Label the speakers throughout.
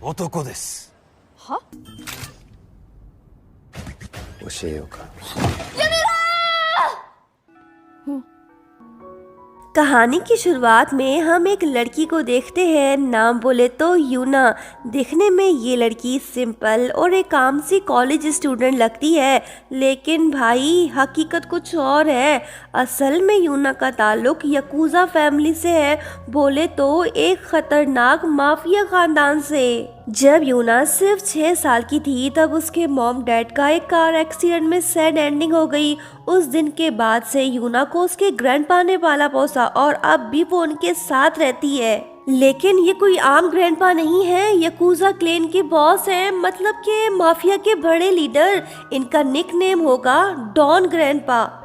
Speaker 1: 男です。
Speaker 2: は？
Speaker 1: 教えようか。
Speaker 3: कहानी की शुरुआत में हम एक लड़की को देखते हैं, नाम बोले तो यूना। दिखने में ये लड़की सिंपल और एक आम सी कॉलेज स्टूडेंट लगती है, लेकिन भाई हकीकत कुछ और है। असल में यूना का ताल्लुक यकूज़ा फैमिली से है, बोले तो एक खतरनाक माफिया खानदान से। जब यूना सिर्फ 6 साल की थी तब उसके मॉम डैड का एक कार एक्सीडेंट में सैड एंडिंग हो गई। उस दिन के बाद से यूना को उसके ग्रैंडपा ने पाला पोसा और अब भी वो उनके साथ रहती है। लेकिन ये कोई आम ग्रैंडपा नहीं है, यकूज़ा क्लैन के बॉस हैं, मतलब के माफिया के बड़े लीडर। इनका निक नेम होगा डॉन ग्रैंडपा।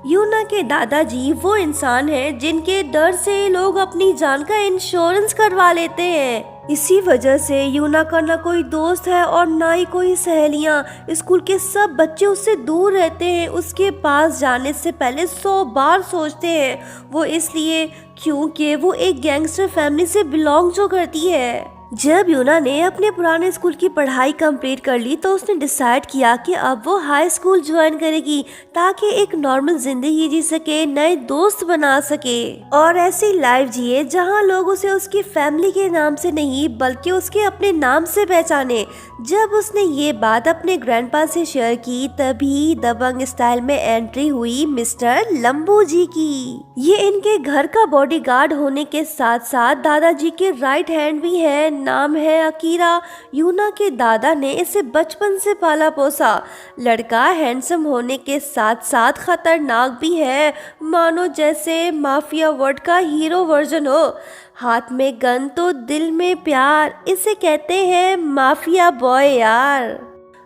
Speaker 3: यूना के दादाजी वो इंसान हैं जिनके डर से लोग अपनी जान का इंश्योरेंस करवा लेते हैं। इसी वजह से यूना का ना कोई दोस्त है और ना ही कोई सहेलियां। स्कूल के सब बच्चे उससे दूर रहते हैं, उसके पास जाने से पहले 100 बार सोचते हैं। वो इसलिए क्योंकि वो एक गैंगस्टर फैमिली से बिलोंग जो करती है। जब यूना ने अपने पुराने स्कूल की पढ़ाई कंप्लीट कर ली तो उसने डिसाइड किया कि अब वो हाई स्कूल ज्वाइन करेगी ताकि एक नॉर्मल जिंदगी जी सके, नए दोस्त बना सके और ऐसी लाइफ जिए जहां लोग उसे उसकी फैमिली के नाम से नहीं बल्कि उसके अपने नाम से पहचाने। जब उसने ये बात अपने ग्रैंडपा से शेयर की तभी दबंग स्टाइल में एंट्री हुई मिस्टर लंबू जी की। ये इनके घर का बॉडीगार्ड होने के साथ साथ दादाजी के राइट हैंड भी है। नाम है अकीरा। यूना के दादा ने इसे बचपन से पाला पोसा। लड़का हैंडसम होने के साथ साथ खतरनाक भी है, मानो जैसे माफिया वर्ड का हीरो वर्जन हो। हाथ में गन तो दिल में प्यार, इसे कहते हैं माफिया बॉय यार।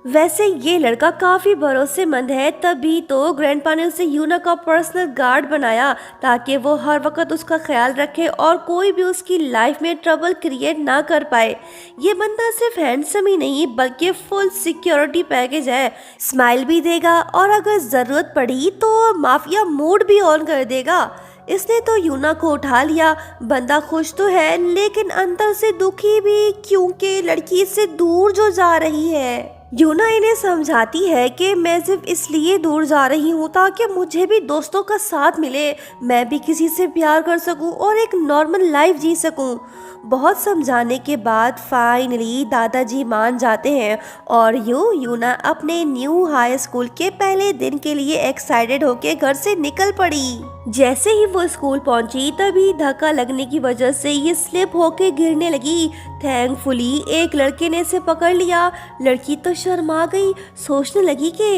Speaker 3: वैसे ये लड़का काफी भरोसेमंद है, तभी तो ग्रैंडपा ने उसे यूना का पर्सनल गार्ड बनाया ताकि वो हर वक्त उसका ख्याल रखे और कोई भी उसकी लाइफ में ट्रबल क्रिएट ना कर पाए। ये बंदा सिर्फ हैंडसम ही नहीं बल्कि फुल सिक्योरिटी पैकेज है। स्माइल भी देगा और अगर जरूरत पड़ी तो माफिया मूड भी ऑन कर देगा। इसने तो यूना को उठा लिया। बंदा खुश तो है लेकिन अंदर से दुखी भी, क्योंकि लड़की इससे दूर जो जा रही है। यूना इन्हें समझाती है कि मैं सिर्फ इसलिए दूर जा रही हूँ ताकि मुझे भी दोस्तों का साथ मिले, मैं भी किसी से प्यार कर सकूँ और एक नॉर्मल लाइफ जी सकूँ। बहुत समझाने के बाद फाइनली दादाजी मान जाते हैं और यूना अपने न्यू हाई स्कूल के पहले दिन के लिए एक्साइटेड होके घर से निकल पड़ी। जैसे ही वो स्कूल पहुंची तभी धक्का लगने की वजह से ये स्लिप होके गिरने लगी। थैंकफुली एक लड़के ने इसे पकड़ लिया। लड़की तो शर्मा गई, सोचने लगी कि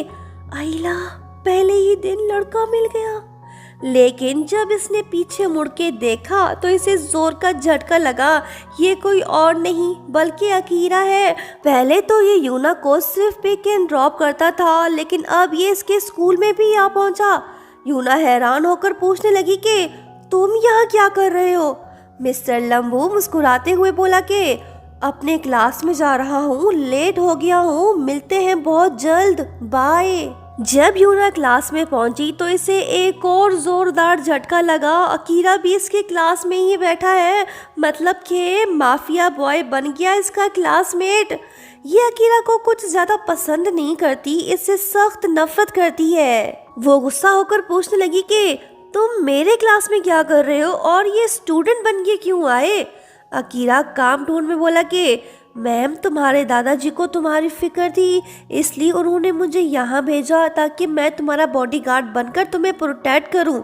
Speaker 3: आइला पहले ही दिन लड़का मिल गया। लेकिन जब इसने पीछे मुड़ के देखा तो इसे जोर का झटका लगा। ये कोई और नहीं बल्कि अकीरा है। पहले तो ये यूना को सिर्फ पिक एंड ड्रॉप करता था, लेकिन अब ये इसके स्कूल में भी आ पहुंचा। यूना हैरान होकर पूछने लगी कि तुम यहाँ क्या कर रहे हो? मिस्टर लंबू मुस्कुराते हुए बोला कि अपने क्लास में जा रहा हूँ, लेट हो गया हूँ, मिलते हैं बहुत जल्द, बाय। जब यूना क्लास में पहुंची तो इसे एक और जोरदार झटका लगा। अकीरा भी इसके क्लास में ही बैठा है, मतलब कि माफिया बॉय बन गया इसका क्लासमेट। ये अकीरा को कुछ ज्यादा पसंद नहीं करती, इससे सख्त नफरत करती है। वो गुस्सा होकर पूछने लगी कि तुम मेरे क्लास में क्या कर रहे हो और ये स्टूडेंट बन के क्यों आए? अकीरा काम टोन में बोला कि मैम तुम्हारे दादाजी को तुम्हारी फिक्र थी, इसलिए उन्होंने मुझे यहाँ भेजा ताकि मैं तुम्हारा बॉडीगार्ड बनकर तुम्हें प्रोटेक्ट करूँ।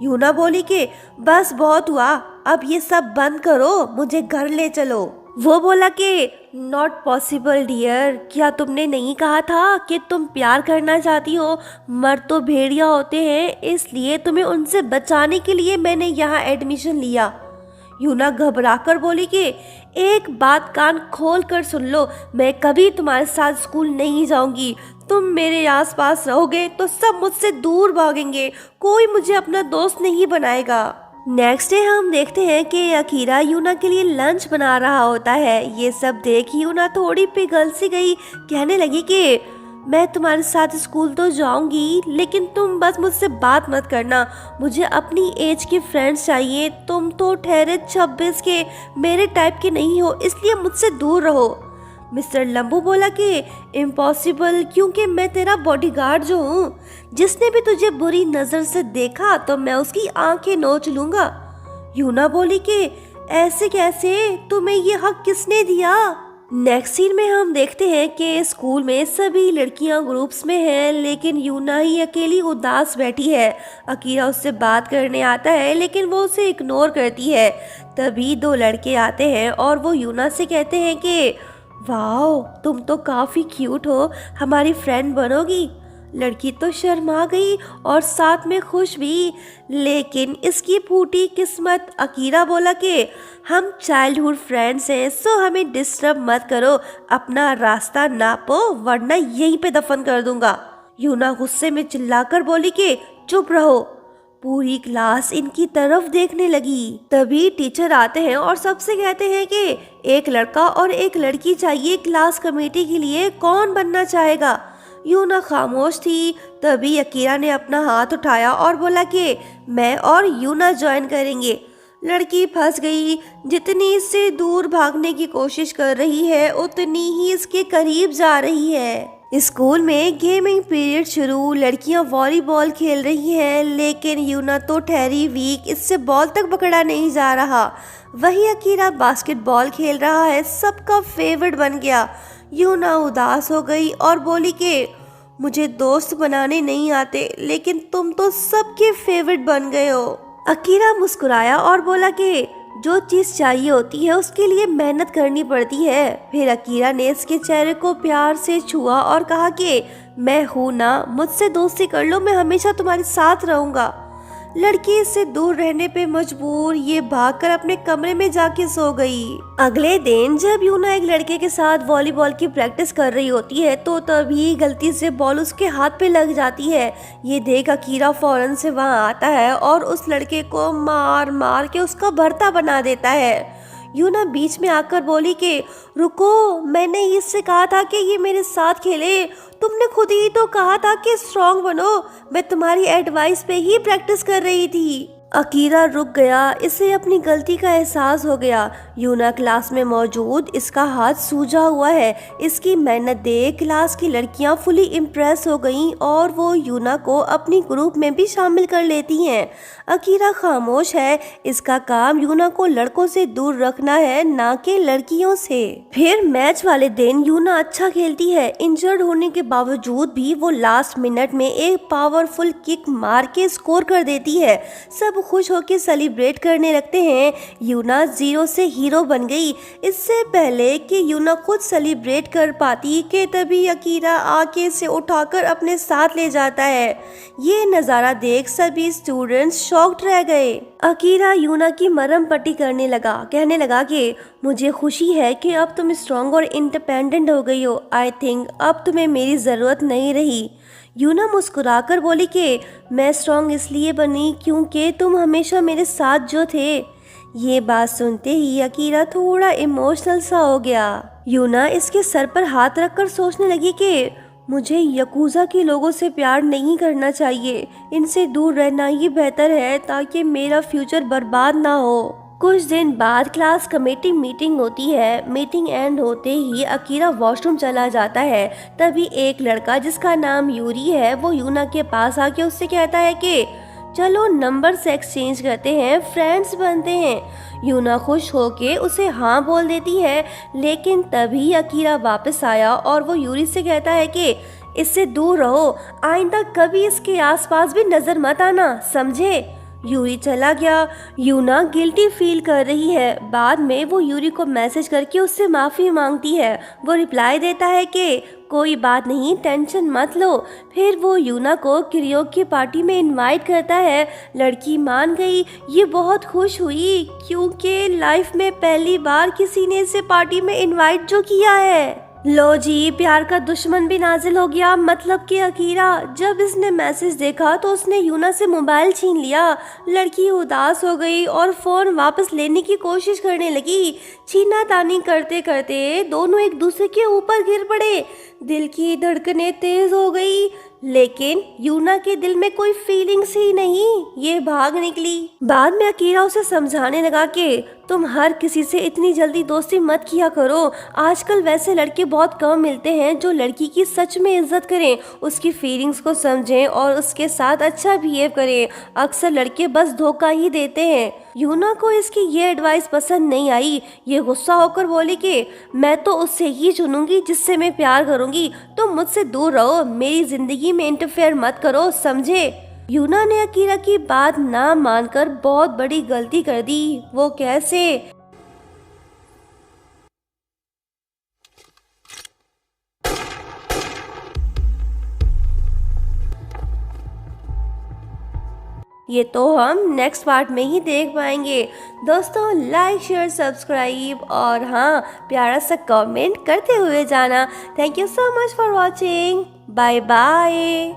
Speaker 3: यूना बोली कि बस बहुत हुआ, अब ये सब बंद करो, मुझे घर ले चलो। वो बोला कि नॉट पॉसिबल डियर, क्या तुमने नहीं कहा था कि तुम प्यार करना चाहती हो? मर्द तो भेड़िया होते हैं, इसलिए तुम्हें उनसे बचाने के लिए मैंने यहाँ एडमिशन लिया। यूना घबराकर बोली कि एक बात कान खोल कर सुन लो, मैं कभी तुम्हारे साथ स्कूल नहीं जाऊंगी। तुम मेरे आसपास रहोगे तो सब मुझसे दूर भागेंगे, कोई मुझे अपना दोस्त नहीं बनाएगा। नेक्स्ट डे हम देखते हैं कि अकीरा यूना के लिए लंच बना रहा होता है। ये सब देख यूना थोड़ी पिघल सी गई, कहने लगी कि मैं तुम्हारे साथ स्कूल तो जाऊंगी, लेकिन तुम बस मुझसे बात मत करना। मुझे अपनी एज के फ्रेंड्स चाहिए। तुम तो ठहरे 26 के, मेरे टाइप के नहीं हो, इसलिए मुझसे दूर रहो। मिस्टर लंबू बोला कि इम्पॉसिबल, क्योंकि मैं तेरा बॉडीगार्ड जो हूँ। जिसने भी तुझे बुरी नज़र से देखा तो मैं उसकी आंखें नोच लूंगा। यूना बोली कि ऐसे कैसे, तुम्हें ये हक किसने दिया? नेक्स्ट सीन में हम देखते हैं कि स्कूल में सभी लड़कियां ग्रुप्स में हैं, लेकिन यूना ही अकेली उदास बैठी है। अकीरा उससे बात करने आता है, लेकिन वो उसे इग्नोर करती है। तभी दो लड़के आते हैं और वो यूना से कहते हैं कि वाओ, तुम तो काफ़ी क्यूट हो, हमारी फ्रेंड बनोगी? लड़की तो शर्मा गई और साथ में खुश भी, लेकिन इसकी फूटी किस्मत। अकीरा बोला कि हम चाइल्डहुड फ्रेंड्स हैं, सो हमें डिस्टर्ब मत करो, अपना रास्ता नापो वरना यहीं पे दफन कर दूंगा। यूना गुस्से में चिल्लाकर बोली कि चुप रहो। पूरी क्लास इनकी तरफ देखने लगी। तभी टीचर आते हैं और सबसे कहते हैं कि एक लड़का और एक लड़की चाहिए क्लास कमेटी के लिए, कौन बनना चाहेगा? यूना खामोश थी। तभी अकीरा ने अपना हाथ उठाया और बोला कि मैं और यूना ज्वाइन करेंगे। लड़की फंस गई। जितनी इससे दूर भागने की कोशिश कर रही है, उतनी ही इसके करीब जा रही है। स्कूल में गेमिंग पीरियड शुरू। लड़कियां वॉलीबॉल खेल रही हैं, लेकिन यूना तो ठहरी वीक, इससे बॉल तक पकड़ा नहीं जा रहा। वही अकीरा बास्केटबॉल खेल रहा है, सबका फेवरेट बन गया। यूना उदास हो गई और बोली कि मुझे दोस्त बनाने नहीं आते, लेकिन तुम तो सबके फेवरेट बन गए हो। अकीरा मुस्कुराया और बोला कि जो चीज़ चाहिए होती है उसके लिए मेहनत करनी पड़ती है। फिर अकीरा ने इसके चेहरे को प्यार से छुआ और कहा कि मैं हूँ ना, मुझसे दोस्ती कर लो, मैं हमेशा तुम्हारे साथ रहूँगा। लड़की इससे दूर रहने पे मजबूर ये भागकर अपने कमरे में जाके सो गई। अगले दिन जब यूना एक लड़के के साथ वॉलीबॉल की प्रैक्टिस कर रही होती है, तो तभी गलती से बॉल उसके हाथ पे लग जाती है। ये देख अकीरा फौरन से वहां आता है और उस लड़के को मार मार के उसका भरता बना देता है। यूना बीच में आकर बोली कि रुको, मैंने इससे कहा था कि ये मेरे साथ खेले, तुमने खुद ही तो कहा था कि स्ट्रांग बनो, मैं तुम्हारी एडवाइस पे ही प्रैक्टिस कर रही थी। अकीरा रुक गया, इसे अपनी गलती का एहसास हो गया। यूना क्लास में मौजूद, इसका हाथ सूजा हुआ है। इसकी मेहनत देख क्लास की लड़कियां फुली इम्प्रेस हो गईं और वो यूना को अपनी ग्रुप में भी शामिल कर लेती हैं। अकीरा खामोश है, इसका काम यूना को लड़कों से दूर रखना है, ना कि लड़कियों से। फिर मैच वाले दिन यूना अच्छा खेलती है। इंजर्ड होने के बावजूद भी वो लास्ट मिनट में एक पावरफुल किक मार के स्कोर कर देती है। सब खुश होकर सेलिब्रेट करने लगते हैं। यूना 0 से हीरो बन गई। इससे पहले कि यूना खुद सेलिब्रेट कर पाती कि तभी अकीरा आके इसे उठाकर अपने साथ ले जाता है। ये नज़ारा देख सभी स्टूडेंट्स शॉक्ड रह गए। अकीरा यूना की मरहम पट्टी करने लगा, कहने लगा कि मुझे खुशी है कि अब तुम स्ट्रॉन्ग और इंडिपेंडेंट हो गई हो। आई थिंक अब तुम्हें मेरी ज़रूरत नहीं रही। यूना मुस्कुराकर बोली कि मैं स्ट्रॉन्ग इसलिए बनी क्योंकि तुम हमेशा मेरे साथ जो थे। ये बात सुनते ही अकीरा थोड़ा इमोशनल सा हो गया। यूना इसके सर पर हाथ रखकर सोचने लगी कि मुझे यकूज़ा के लोगों से प्यार नहीं करना चाहिए, इनसे दूर रहना ही बेहतर है ताकि मेरा फ्यूचर बर्बाद ना हो। कुछ दिन बाद क्लास कमेटी मीटिंग होती है। मीटिंग एंड होते ही अकीरा वॉशरूम चला जाता है। तभी एक लड़का जिसका नाम यूरी है, वो यूना के पास आके उससे कहता है कि चलो नंबर से एक्सचेंज करते हैं, फ्रेंड्स बनते हैं। यूना खुश होके उसे हाँ बोल देती है, लेकिन तभी अकीरा वापस आया और वो यूरी से कहता है कि इससे दूर रहो, आइंदा कभी इसके आसपास भी नजर मत आना, समझे। यूरी चला गया। यूना गिल्टी फील कर रही है। बाद में वो यूरी को मैसेज करके उससे माफ़ी मांगती है। वो रिप्लाई देता है कि कोई बात नहीं, टेंशन मत लो। फिर वो यूना को किरियोके पार्टी में इनवाइट करता है। लड़की मान गई। ये बहुत खुश हुई क्योंकि लाइफ में पहली बार किसी ने इसे पार्टी में इनवाइट जो किया है। लो जी, प्यार का दुश्मन भी नाजिल हो गया। मतलब कि अकीरा जब इसने मैसेज देखा तो उसने यूना से मोबाइल छीन लिया। लड़की उदास हो गई और फोन वापस लेने की कोशिश करने लगी। छीना तानी करते करते दोनों एक दूसरे के ऊपर गिर पड़े। दिल की धड़कनें तेज हो गई, लेकिन यूना के दिल में कोई फीलिंग्स ही नहीं, ये भाग निकली। बाद में अकीरा उसे समझाने लगा कि तुम हर किसी से इतनी जल्दी दोस्ती मत किया करो। आजकल वैसे लड़के बहुत कम मिलते हैं जो लड़की की सच में इज्जत करें, उसकी फीलिंग्स को समझें और उसके साथ अच्छा बिहेव करें। अक्सर लड़के बस धोखा ही देते हैं। यूना को इसकी ये एडवाइस पसंद नहीं आई। ये गुस्सा होकर बोली कि मैं तो उससे ही चुनूंगी जिससे मैं प्यार करूंगी। तुम मुझसे दूर रहो, मेरी जिंदगी में इंटरफेयर मत करो, समझे। यूना ने अकीरा की बात ना मानकर बहुत बड़ी गलती कर दी। वो कैसे? ये तो हम नेक्स्ट पार्ट में ही देख पाएंगे। दोस्तों लाइक शेयर सब्सक्राइब और हाँ, प्यारा सा कमेंट करते हुए जाना। Thank you so much for watching. Bye bye.